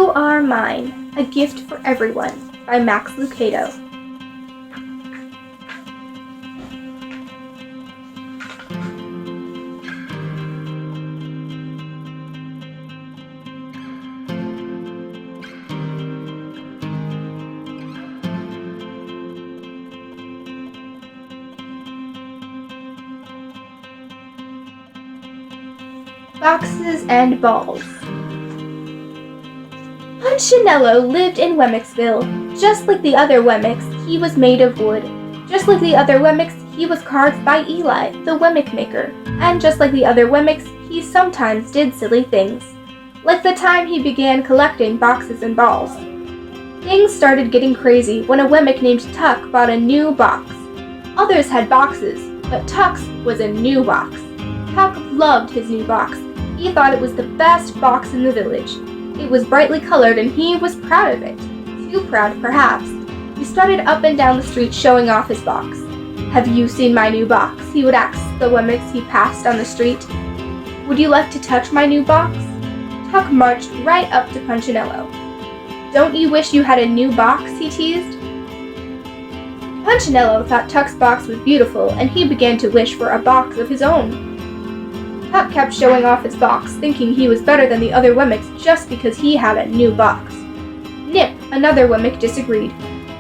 You Are Mine, A Gift for Everyone by Max Lucado. Boxes and Balls. Punchinello lived in Wemmixville. Just like the other Wemmicks, he was made of wood. Just like the other Wemmicks, he was carved by Eli, the Wemmick maker. And just like the other Wemmicks, he sometimes did silly things. Like the time he began collecting boxes and balls. Things started getting crazy when a Wemmick named Tuck bought a new box. Others had boxes, but Tuck's was a new box. Tuck loved his new box. He thought it was the best box in the village. It was brightly colored and he was proud of it. Too proud, perhaps. He started up and down the street showing off his box. "Have you seen my new box?" he would ask the Wemmicks he passed on the street. "Would you like to touch my new box?" Tuck marched right up to Punchinello. "Don't you wish you had a new box?" he teased. Punchinello thought Tuck's box was beautiful and he began to wish for a box of his own. Tuck kept showing off his box, thinking he was better than the other Wemmicks just because he had a new box. Nip, another Wemmick, disagreed.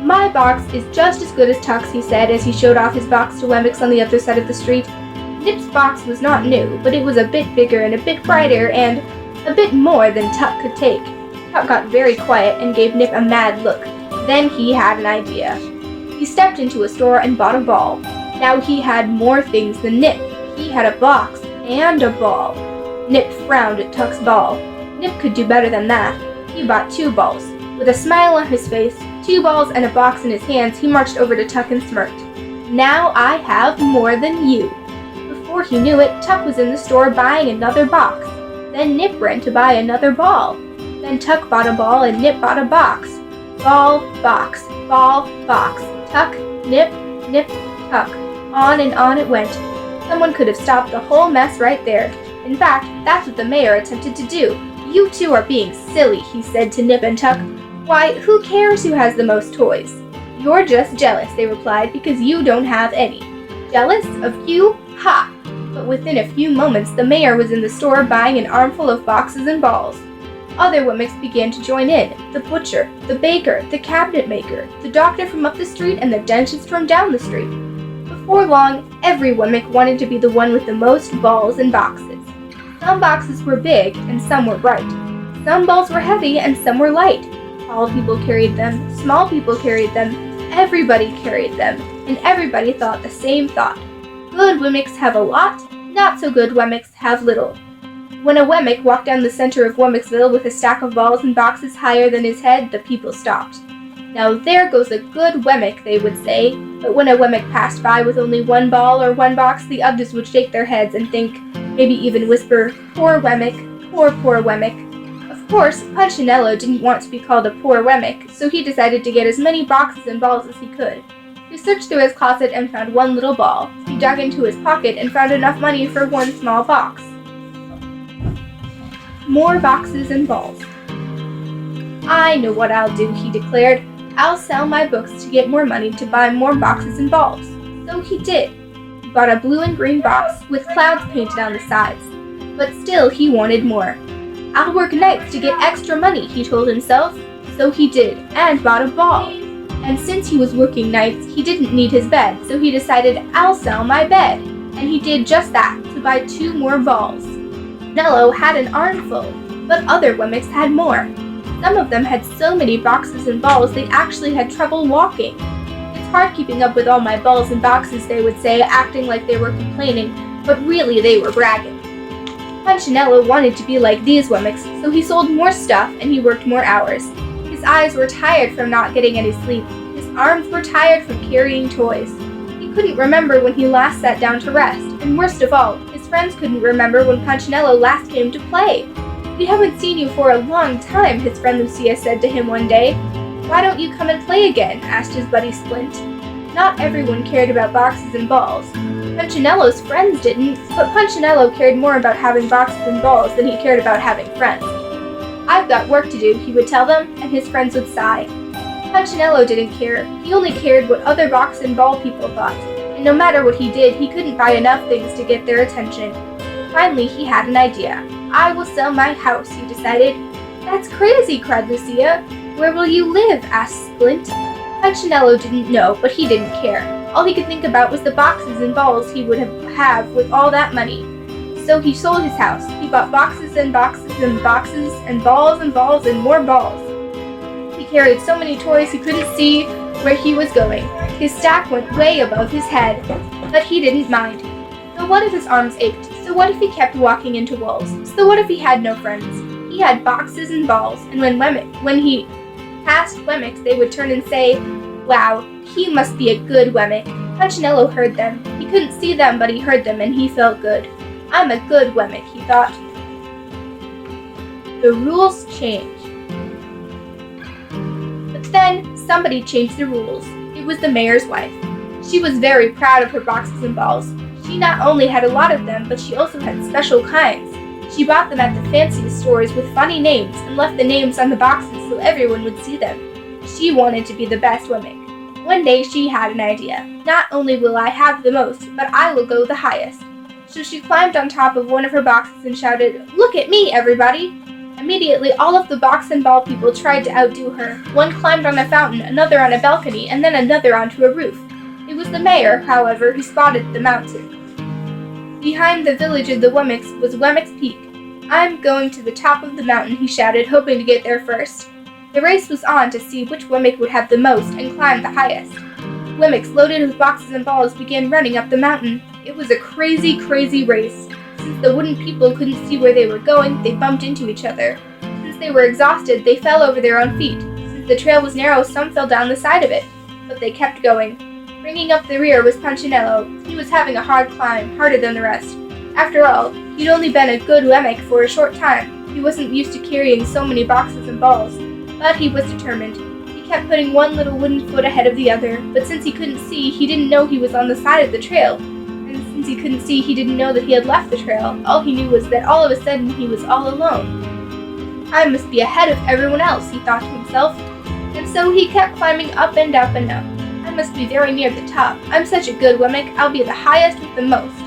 "My box is just as good as Tuck's," he said as he showed off his box to Wemmicks on the other side of the street. Nip's box was not new, but it was a bit bigger and a bit brighter and a bit more than Tuck could take. Tuck got very quiet and gave Nip a mad look. Then he had an idea. He stepped into a store and bought a ball. Now he had more things than Nip. He had a box and a ball. Nip frowned at Tuck's ball. Nip could do better than that. He bought 2 balls. With a smile on his face, 2 balls and a box in his hands, he marched over to Tuck and smirked. "Now I have more than you." Before he knew it, Tuck was in the store buying another box. Then Nip ran to buy another ball. Then Tuck bought a ball and Nip bought a box. Ball, box, ball, box. Tuck, Nip, Nip, Tuck. On and on it went. Someone could have stopped the whole mess right there. In fact, that's what the mayor attempted to do. "You two are being silly," he said to Nip and Tuck. "Why, who cares who has the most toys?" "You're just jealous," they replied, "because you don't have any." "Jealous of you? Ha!" But within a few moments, the mayor was in the store buying an armful of boxes and balls. Other Wemmicks began to join in. The butcher, the baker, the cabinet maker, the doctor from up the street, and the dentist from down the street. Before long, every Wemmick wanted to be the one with the most balls and boxes. Some boxes were big and some were bright. Some balls were heavy and some were light. Tall people carried them, small people carried them, everybody carried them, and everybody thought the same thought. Good Wemmicks have a lot, not so good Wemmicks have little. When a Wemmick walked down the center of Wemmixville with a stack of balls and boxes higher than his head, the people stopped. "Now there goes a good Wemmick," they would say, but when a Wemmick passed by with only 1 ball or 1 box, the others would shake their heads and think, maybe even whisper, "Poor Wemmick, poor Wemmick." Of course, Punchinello didn't want to be called a poor Wemmick, so he decided to get as many boxes and balls as he could. He searched through his closet and found 1 little ball. He dug into his pocket and found enough money for 1 small box. More boxes and balls. "I know what I'll do," he declared. "I'll sell my books to get more money to buy more boxes and balls." So he did. He bought a blue and green box with clouds painted on the sides. But still he wanted more. "I'll work nights to get extra money," he told himself. So he did, and bought a ball. And since he was working nights, he didn't need his bed, so he decided, "I'll sell my bed." And he did just that, to buy 2 more balls. Nello had an armful, but other Wemmicks had more. Some of them had so many boxes and balls they actually had trouble walking. "It's hard keeping up with all my balls and boxes," they would say, acting like they were complaining, but really they were bragging. Punchinello wanted to be like these Wemmicks, so he sold more stuff and he worked more hours. His eyes were tired from not getting any sleep. His arms were tired from carrying toys. He couldn't remember when he last sat down to rest, and worst of all, his friends couldn't remember when Punchinello last came to play. "We haven't seen you for a long time," his friend Lucia said to him one day. "Why don't you come and play again?" asked his buddy Splint. Not everyone cared about boxes and balls. Punchinello's friends didn't, but Punchinello cared more about having boxes and balls than he cared about having friends. "I've got work to do," he would tell them, and his friends would sigh. Punchinello didn't care. He only cared what other box and ball people thought, and no matter what he did, he couldn't buy enough things to get their attention. Finally, he had an idea. "I will sell my house," he decided. "That's crazy," cried Lucia. "Where will you live?" asked Splint. Punchinello didn't know, but he didn't care. All he could think about was the boxes and balls he would have with all that money. So he sold his house. He bought boxes and boxes and boxes and balls and more balls. He carried so many toys he couldn't see where he was going. His stack went way above his head, but he didn't mind. So what if his arms ached? So what if he kept walking into walls? So what if he had no friends? He had boxes and balls, and when he passed Wemmicks, they would turn and say, "Wow, he must be a good Wemmick." Punchinello heard them. He couldn't see them, but he heard them, and he felt good. "I'm a good Wemmick," he thought. The rules change. But then, somebody changed the rules. It was the mayor's wife. She was very proud of her boxes and balls. She not only had a lot of them, but she also had special kinds. She bought them at the fanciest stores with funny names and left the names on the boxes so everyone would see them. She wanted to be the best Wemmick. One day she had an idea. "Not only will I have the most, but I will go the highest." So she climbed on top of one of her boxes and shouted, "Look at me, everybody!" Immediately, all of the box and ball people tried to outdo her. One climbed on a fountain, another on a balcony, and then another onto a roof. It was the mayor, however, who spotted the mountain. Behind the village of the Wemmicks was Wemmick's Peak. "I'm going to the top of the mountain," he shouted, hoping to get there first. The race was on to see which Wemmick would have the most and climb the highest. Wemmicks loaded with boxes and balls began running up the mountain. It was a crazy, crazy race. Since the wooden people couldn't see where they were going, they bumped into each other. Since they were exhausted, they fell over their own feet. Since the trail was narrow, some fell down the side of it. But they kept going. Bringing up the rear was Punchinello. He was having a hard climb, harder than the rest. After all, he'd only been a good Wemmick for a short time. He wasn't used to carrying so many boxes and balls. But he was determined. He kept putting one little wooden foot ahead of the other, but since he couldn't see, he didn't know he was on the side of the trail. And since he couldn't see, he didn't know that he had left the trail. All he knew was that all of a sudden he was all alone. "I must be ahead of everyone else," he thought to himself. And so he kept climbing up and up and up. "I must be very near the top. I'm such a good Wemmick, I'll be the highest with the most."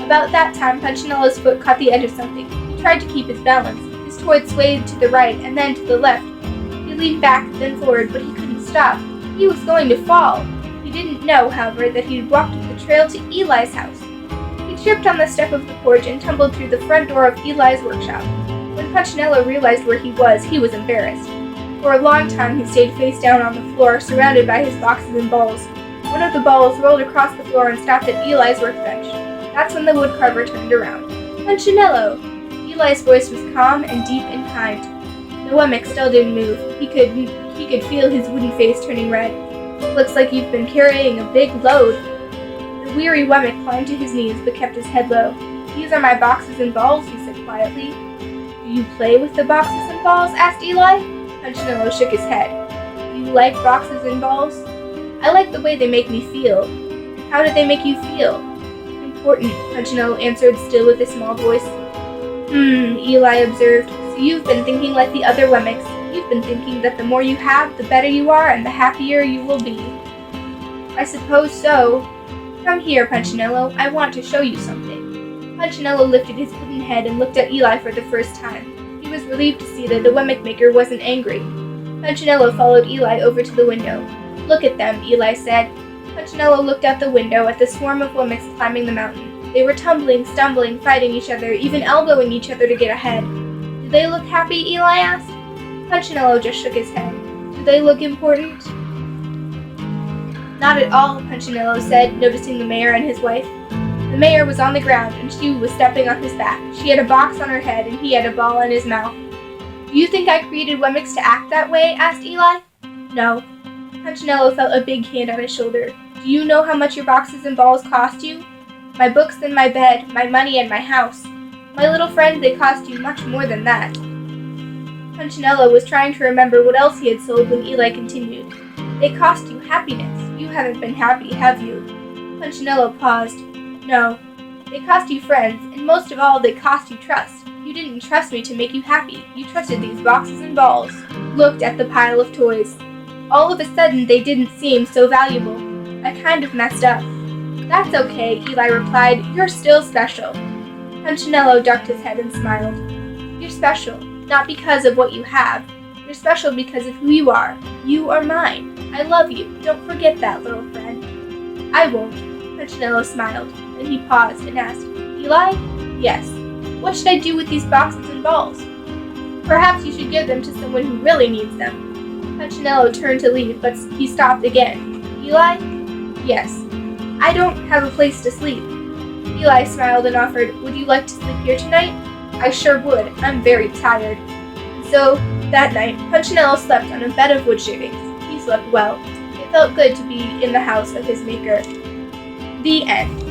About that time, Punchinello's foot caught the edge of something. He tried to keep his balance. His toy swayed to the right and then to the left. He leaned back, then forward, but he couldn't stop. He was going to fall. He didn't know, however, that he had walked up the trail to Eli's house. He tripped on the step of the porch and tumbled through the front door of Eli's workshop. When Punchinello realized where he was embarrassed. For a long time he stayed face down on the floor, surrounded by his boxes and balls. One of the balls rolled across the floor and stopped at Eli's workbench. That's when the woodcarver turned around. "Punchinello!" Eli's voice was calm and deep and kind. The Wemmick still didn't move. He could feel his wooden face turning red. "Looks like you've been carrying a big load." The weary Wemmick climbed to his knees but kept his head low. "These are my boxes and balls," he said quietly. "Do you play with the boxes and balls?" asked Eli. Punchinello shook his head. "Do you like boxes and balls?" "I like the way they make me feel." "How do they make you feel?" "Important," Punchinello answered, still with a small voice. Eli observed. "So you've been thinking like the other Wemmicks. You've been thinking that the more you have, the better you are and the happier you will be." "I suppose so." "Come here, Punchinello. I want to show you something." Punchinello lifted his wooden head and looked at Eli for the first time. He was relieved to see that the Wemmick maker wasn't angry. Punchinello followed Eli over to the window. "Look at them," Eli said. Punchinello looked out the window at the swarm of Wemmicks climbing the mountain. They were tumbling, stumbling, fighting each other, even elbowing each other to get ahead. "Do they look happy?" Eli asked. Punchinello just shook his head. "Do they look important?" "Not at all," Punchinello said, noticing the mayor and his wife. The mayor was on the ground, and she was stepping on his back. She had a box on her head, and he had a ball in his mouth. "Do you think I created Wemmicks to act that way?" asked Eli. "No." Punchinello felt a big hand on his shoulder. "Do you know how much your boxes and balls cost you?" "My books and my bed, my money and my house." "My little friend, they cost you much more than that." Punchinello was trying to remember what else he had sold when Eli continued. "They cost you happiness. You haven't been happy, have you?" Punchinello paused. "No. They cost you friends, and most of all, they cost you trust. You didn't trust me to make you happy. You trusted these boxes and balls. Looked at the pile of toys. All of a sudden, they didn't seem so valuable. I kind of messed up. That's okay, Eli replied. You're still special. Punchinello ducked his head and smiled. You're special, not because of what you have. You're special because of who you are. You are mine. I love you. Don't forget that, little friend. I won't. Punchinello smiled. Then he paused and asked, Eli? Yes. What should I do with these boxes and balls? Perhaps you should give them to someone who really needs them. Punchinello turned to leave, but he stopped again. Eli? Yes. I don't have a place to sleep. Eli smiled and offered, Would you like to sleep here tonight? I sure would. I'm very tired. And so, that night, Punchinello slept on a bed of wood shavings. He slept well. It felt good to be in the house of his maker. The end.